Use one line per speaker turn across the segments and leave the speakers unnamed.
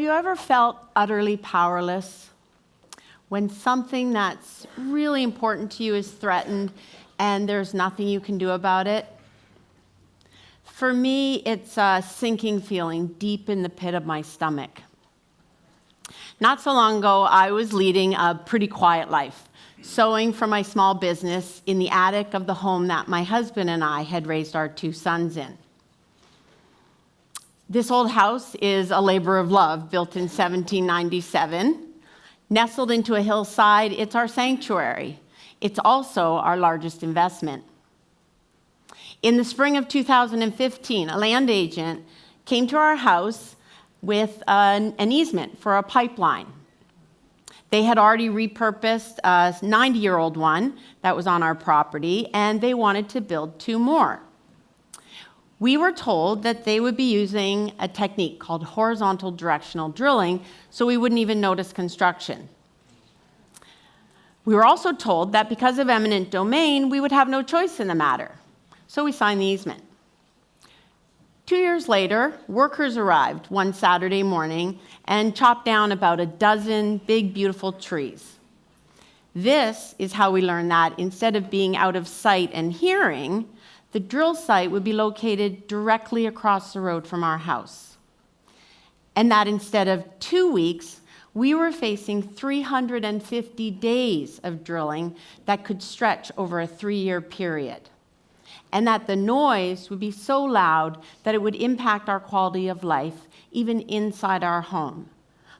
you ever felt utterly powerless when something that's really important to you is threatened and there's nothing you can do about it? For me, it's a sinking feeling deep in the pit of my stomach. Not so long ago, I was leading a pretty quiet life, sewing for my small business in the attic of the home that my husband and I had raised our 2 sons in. This old house is a labor of love, built in 1797. Nestled into a hillside, it's our sanctuary. It's also our largest investment. In the spring of 2015, a land agent came to our house with an easement for a pipeline. They had already repurposed a 90-year-old one that was on our property, and they wanted to build 2 more. We were told that they would be using a technique called horizontal directional drilling, so we wouldn't even notice construction. We were also told that because of eminent domain, we would have no choice in the matter. So we signed the easement. 2 years later, workers arrived one Saturday morning and chopped down about a dozen big, beautiful trees. This is how we learned that instead of being out of sight and hearing, the drill site would be located directly across the road from our house. And that instead of 2 weeks, we were facing 350 days of drilling that could stretch over a 3-year period. And that the noise would be so loud that it would impact our quality of life, even inside our home.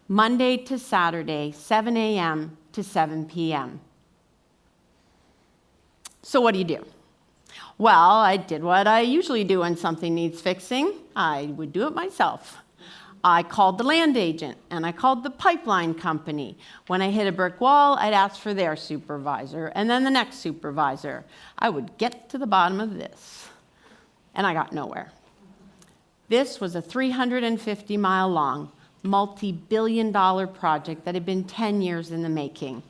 Monday to Saturday, 7 a.m. to 7 p.m. So what do you do? Well, I did what I usually do when something needs fixing. I would do it myself. I called the land agent, and I called the pipeline company. When I hit a brick wall, I'd ask for their supervisor, and then the next supervisor. I would get to the bottom of this, and I got nowhere. This was a 350-mile-long, multi-billion-dollar project that had been 10 years in the making,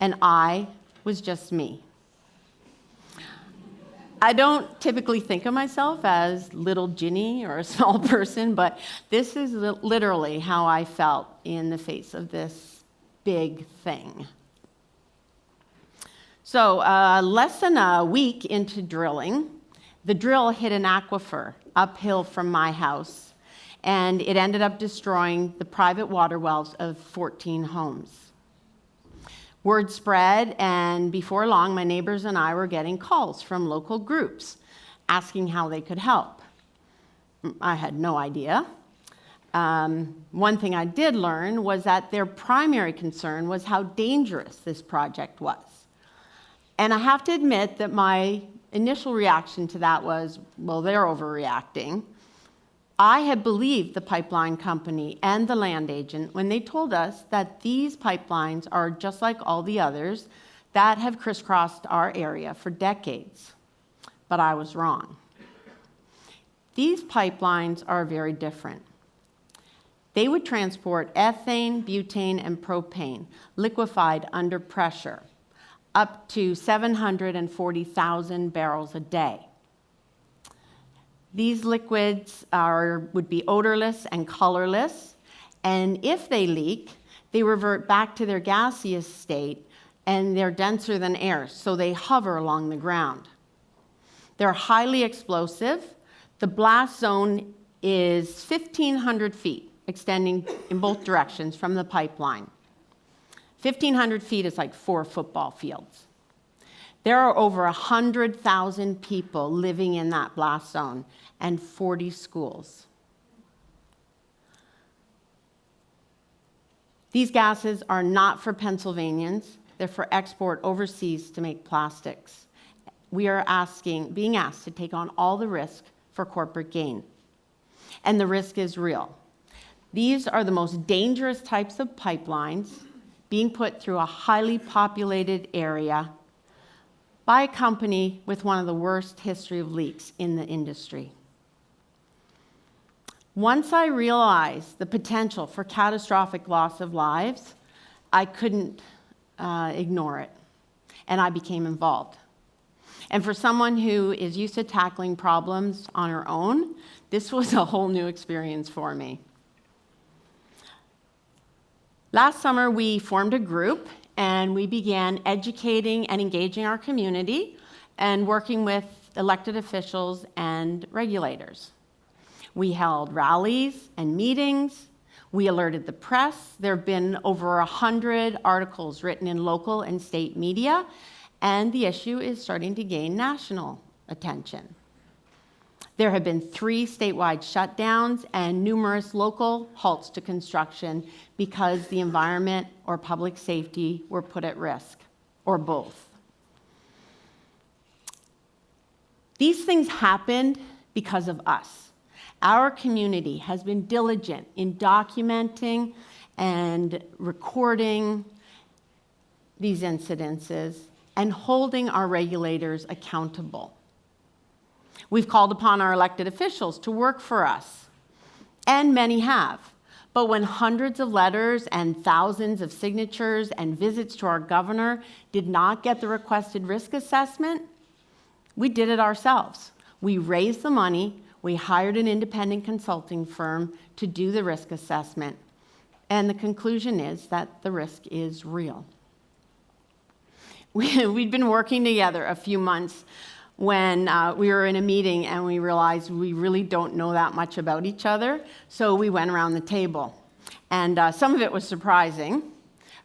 and I was just me. I don't typically think of myself as little Ginny or a small person, but this is literally how I felt in the face of this big thing. So less than a week into drilling, the drill hit an aquifer uphill from my house, and it ended up destroying the private water wells of 14 homes. Word spread, and before long, my neighbors and I were getting calls from local groups asking how they could help. I had no idea. One thing I did learn was that their primary concern was how dangerous this project was. And I have to admit that my initial reaction to that was, well, they're overreacting. I had believed the pipeline company and the land agent when they told us that these pipelines are just like all the others that have crisscrossed our area for decades. But I was wrong. These pipelines are very different. They would transport ethane, butane, and propane, liquefied under pressure, up to 740,000 barrels a day. These liquids would be odorless and colorless, and if they leak, they revert back to their gaseous state, and they're denser than air, so they hover along the ground. They're highly explosive. The blast zone is 1,500 feet, extending in both directions from the pipeline. 1,500 feet is like 4 football fields. There are over 100,000 people living in that blast zone and 40 schools. These gases are not for Pennsylvanians. They're for export overseas to make plastics. We are being asked to take on all the risk for corporate gain. And the risk is real. These are the most dangerous types of pipelines being put through a highly populated area by a company with one of the worst history of leaks in the industry. Once I realized the potential for catastrophic loss of lives, I couldn't ignore it, and I became involved. And for someone who is used to tackling problems on her own, this was a whole new experience for me. Last summer, we formed a group and we began educating and engaging our community and working with elected officials and regulators. We held rallies and meetings. We alerted the press. There have been over 100 articles written in local and state media, and the issue is starting to gain national attention. There have been 3 statewide shutdowns and numerous local halts to construction because the environment or public safety were put at risk, or both. These things happened because of us. Our community has been diligent in documenting and recording these incidences and holding our regulators accountable. We've called upon our elected officials to work for us, and many have. But when hundreds of letters and thousands of signatures and visits to our governor did not get the requested risk assessment, we did it ourselves. We raised the money, we hired an independent consulting firm to do the risk assessment, and the conclusion is that the risk is real. We'd been working together a few months when we were in a meeting and we realized we really don't know that much about each other, so we went around the table. And some of it was surprising.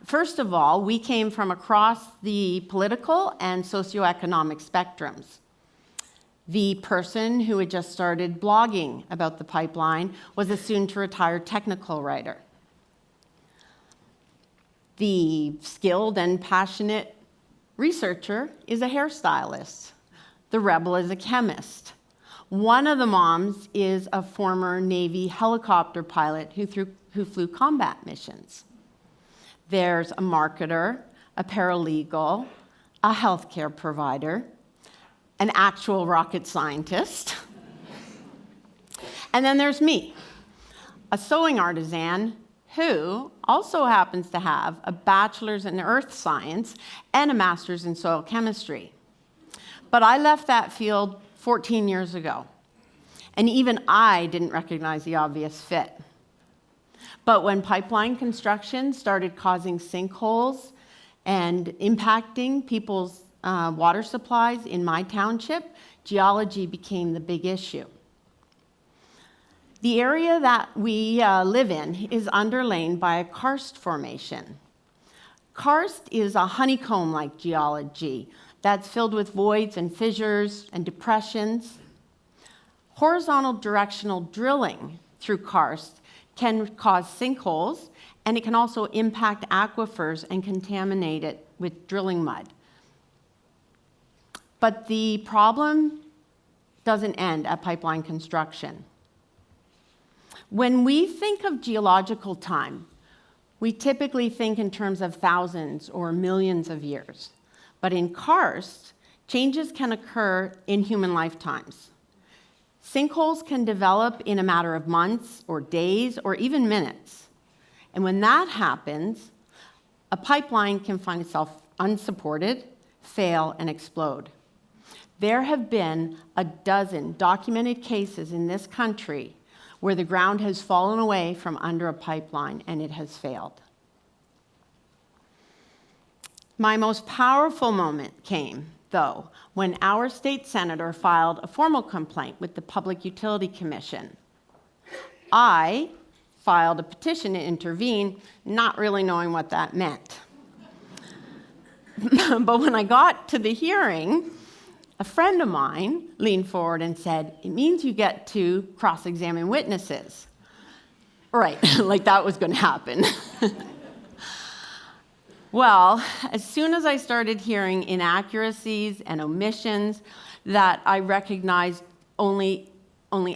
First of all, we came from across the political and socioeconomic spectrums. The person who had just started blogging about the pipeline was a soon-to-retire technical writer. The skilled and passionate researcher is a hairstylist. The rebel is a chemist. One of the moms is a former Navy helicopter pilot who flew combat missions. There's a marketer, a paralegal, a healthcare provider, an actual rocket scientist. And then there's me, a sewing artisan who also happens to have a bachelor's in earth science and a master's in soil chemistry. But I left that field 14 years ago, and even I didn't recognize the obvious fit. But when pipeline construction started causing sinkholes and impacting people's water supplies in my township, geology became the big issue. The area that we live in is underlain by a karst formation. Karst is a honeycomb-like geology that's filled with voids and fissures and depressions. Horizontal directional drilling through karst can cause sinkholes, and it can also impact aquifers and contaminate it with drilling mud. But the problem doesn't end at pipeline construction. When we think of geological time, we typically think in terms of thousands or millions of years. But in karst, changes can occur in human lifetimes. Sinkholes can develop in a matter of months or days or even minutes. And when that happens, a pipeline can find itself unsupported, fail, and explode. There have been a dozen documented cases in this country where the ground has fallen away from under a pipeline and it has failed. My most powerful moment came, though, when our state senator filed a formal complaint with the Public Utility Commission. I filed a petition to intervene, not really knowing what that meant. But when I got to the hearing, a friend of mine leaned forward and said, "It means you get to cross-examine witnesses." Right, like that was going to happen. Well, as soon as I started hearing inaccuracies and omissions that I recognized only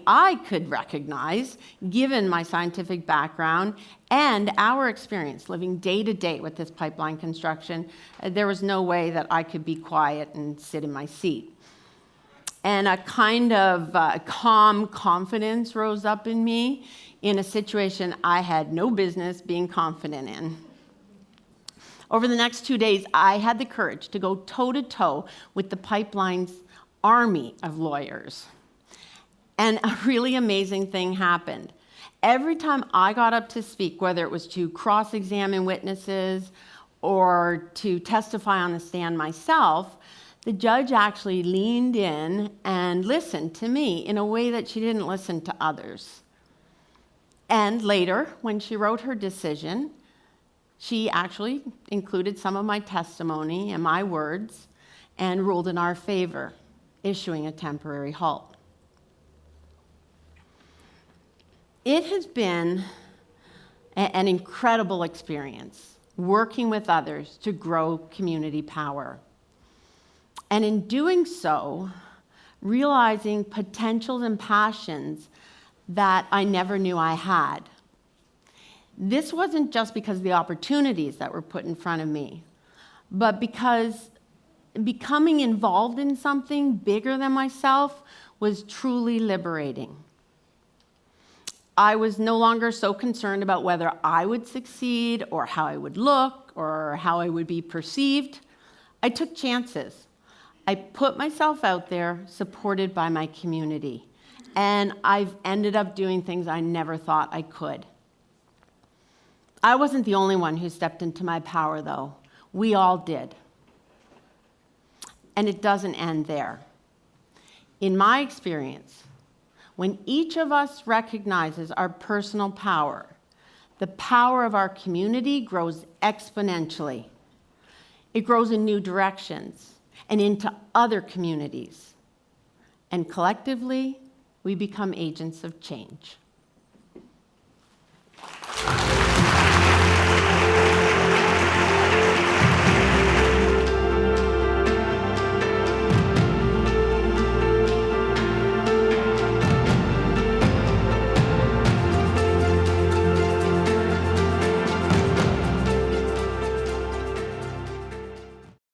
I could recognize, given my scientific background and our experience living day to day with this pipeline construction, there was no way that I could be quiet and sit in my seat. And a kind of calm confidence rose up in me in a situation I had no business being confident in. Over the next 2 days, I had the courage to go toe-to-toe with the pipeline's army of lawyers. And a really amazing thing happened. every time I got up to speak, whether it was to cross-examine witnesses or to testify on the stand myself, the judge actually leaned in and listened to me in a way that she didn't listen to others. And later, when she wrote her decision, she actually included some of my testimony and my words and ruled in our favor, issuing a temporary halt. It has been an incredible experience working with others to grow community power. And in doing so, realizing potentials and passions that I never knew I had. This wasn't just because of the opportunities that were put in front of me, but because becoming involved in something bigger than myself was truly liberating. I was no longer so concerned about whether I would succeed or how I would look or how I would be perceived. I took chances. I put myself out there, supported by my community, and I've ended up doing things I never thought I could. I wasn't the only one who stepped into my power, though. We all did. And it doesn't end there. In my experience, when each of us recognizes our personal power, the power of our community grows exponentially. It grows in new directions and into other communities. And collectively, we become agents of change.